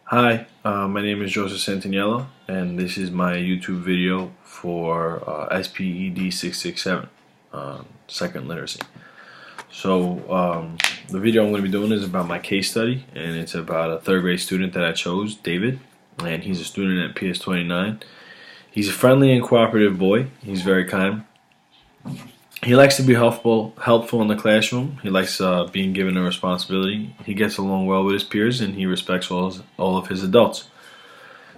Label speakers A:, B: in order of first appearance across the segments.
A: Hi, my name is Joseph Santaniello, and this is my YouTube video for SPED 667, second literacy. The video I'm going to be doing is about my case study, and it's about a third grade student that I chose, David, and he's a student at PS29. He's a friendly and cooperative boy. He's very kind. He likes to be helpful in the classroom. He likes being given a responsibility. He gets along well with his peers, and he respects all of his adults.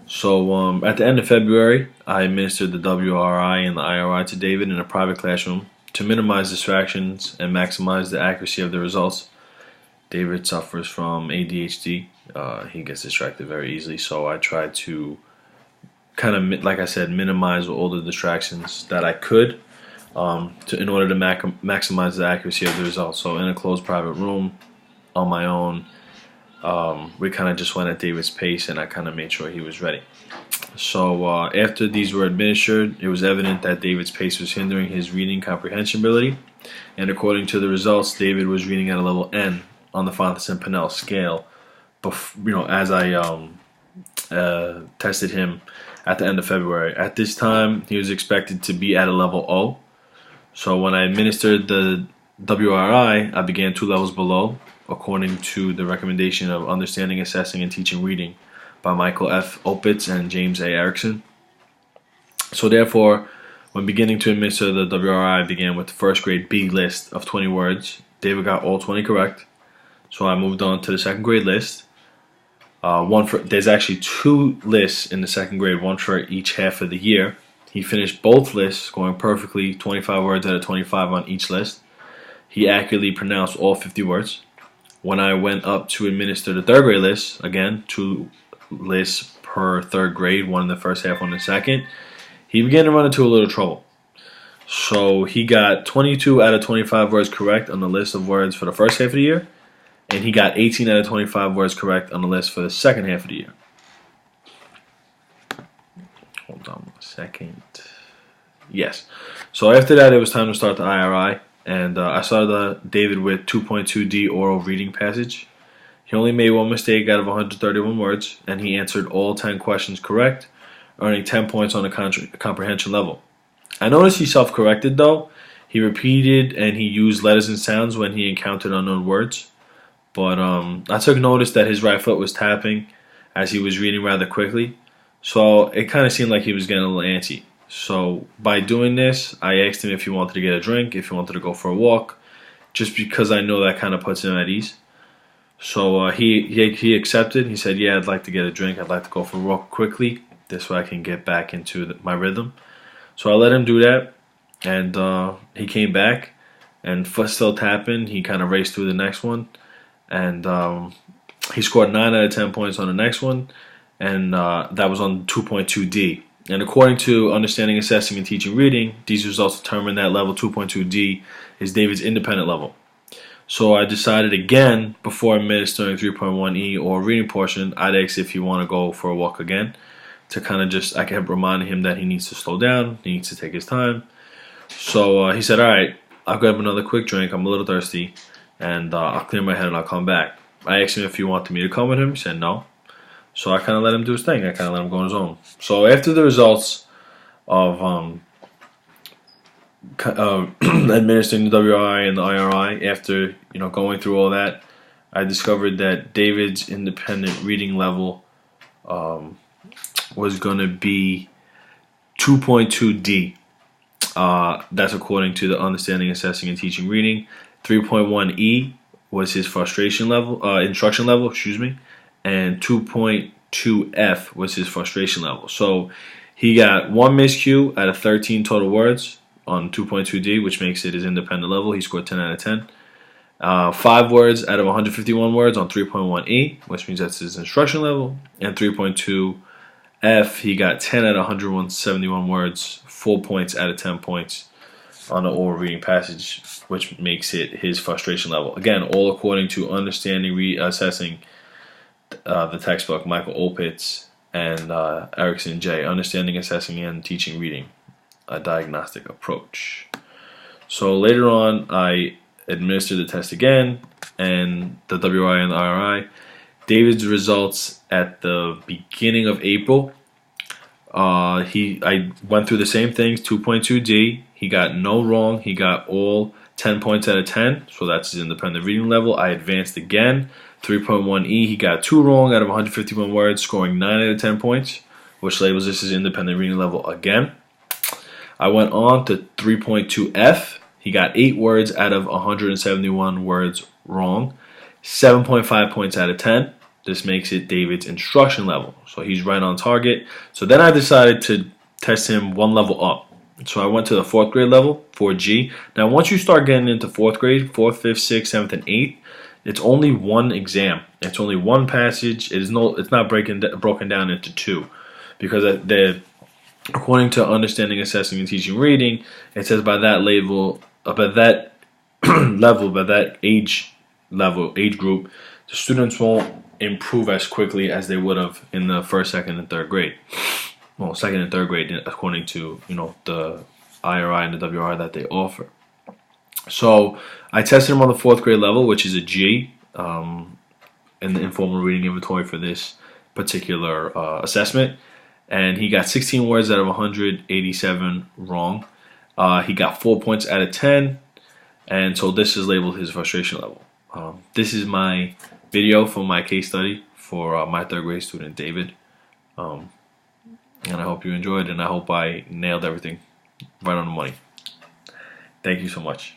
A: At the end of February, I administered the WRI and the IRI to David in a private classroom to minimize distractions and maximize the accuracy of the results. David suffers from ADHD. He gets distracted very easily, so I tried to like I said, minimize all the distractions that I could in order to maximize the accuracy of the results. So in a closed private room, on my own, we kind of just went at David's pace, and I kind of made sure he was ready. After these were administered, it was evident that David's pace was hindering his reading comprehension ability, and according to the results, David was reading at a level N on the Fontesson-Pinnell scale. As I tested him at the end of February. At this time, he was expected to be at a level O. So when I administered the WRI, I began 2 levels below, according to the recommendation of Understanding, Assessing, and Teaching Reading by Michael F. Opitz and James A. Erickson. So therefore, when beginning to administer the WRI, I began with the first grade B list of 20 words. David got all 20 correct. So I moved on to the second grade list. There's actually 2 lists in the second grade, one for each half of the year. He finished both lists, scoring perfectly 25 words out of 25 on each list. He accurately pronounced all 50 words. When I went up to administer the third grade list, again, 2 lists per third grade, one in the first half, one in the second, he began to run into a little trouble. So he got 22 out of 25 words correct on the list of words for the first half of the year, and he got 18 out of 25 words correct on the list for the second half of the year. Hold on 1 second. Yes. So after that, it was time to start the IRI, and I started David with 2.2D oral reading passage. He only made 1 mistake out of 131 words, and he answered all 10 questions correct, earning 10 points on the comprehension level. I noticed he self-corrected, though. He repeated and he used letters and sounds when he encountered unknown words. But I took notice that his right foot was tapping as he was reading rather quickly. So it kind of seemed like he was getting a little antsy. So by doing this, I asked him if he wanted to get a drink, if he wanted to go for a walk, just because I know that kind of puts him at ease. So he accepted. He said, yeah, I'd like to get a drink. I'd like to go for a walk quickly. This way I can get back into my rhythm. So I let him do that, and he came back, and foot still tapping. He kind of raced through the next one, and he scored 9 out of 10 points on the next one, and that was on 2.2D. And according to Understanding, Assessing, and Teaching Reading, these results determine that level 2.2D is David's independent level. So I decided again, before administering 3.1E or reading portion, I'd ask if he want to go for a walk again, to kind of I kept reminding him that he needs to slow down, he needs to take his time. So he said, all right, I'll grab another quick drink, I'm a little thirsty, and I'll clear my head and I'll come back. I asked him if he wanted me to come with him. He said no. So I kind of let him do his thing. I kind of let him go on his own. So after the results of administering the WRI and the IRI, after going through all that, I discovered that David's independent reading level was going to be 2.2D. That's according to the Understanding, Assessing, and Teaching Reading. 3.1E was his instruction level, and 2.2F was his frustration level. So he got 1 miscue out of 13 total words on 2.2D, which makes it his independent level. He scored 10 out of 10. 5 words out of 151 words on 3.1E, which means that's his instruction level. And 3.2F, he got 10 out of 171 words, 4 points out of 10 points on the oral reading passage, which makes it his frustration level. Again, all according to Understanding, Assessing, the textbook, Michael Opitz and Erickson J. Understanding, Assessing, and Teaching Reading, a diagnostic approach. So later on, I administered the test again, and the WI and the IRI. David's results at the beginning of April. I went through the same things, 2.2D. He got no wrong. He got all 10 points out of 10, so that's his independent reading level. I advanced again, 3.1E. He got 2 wrong out of 151 words, scoring 9 out of 10 points, which labels this as independent reading level again. I went on to 3.2F. He got 8 words out of 171 words wrong, 7.5 points out of 10. This makes it David's instruction level. So he's right on target. So then I decided to test him one level up. So I went to the 4th grade level, 4G. Now once you start getting into 4th grade, 4th, 5th, 6th, 7th, and 8th, it's only one exam. It's only one passage. It's not broken down into 2. Because according to Understanding, Assessing, and Teaching Reading, it says by that level, by that level, by that age group, the students won't improve as quickly as they would have in the 1st, 2nd, and 3rd grade. Well, 2nd and 3rd grade, according to the IRI and the WRI that they offer. So I tested him on the 4th grade level, which is a G, in the informal reading inventory for this particular assessment, and he got 16 words out of 187 wrong. He got 4 points out of 10, and so this is labeled his frustration level. This is my video for my case study for my 3rd grade student, David. And I hope you enjoyed, and I hope I nailed everything right on the money. Thank you so much.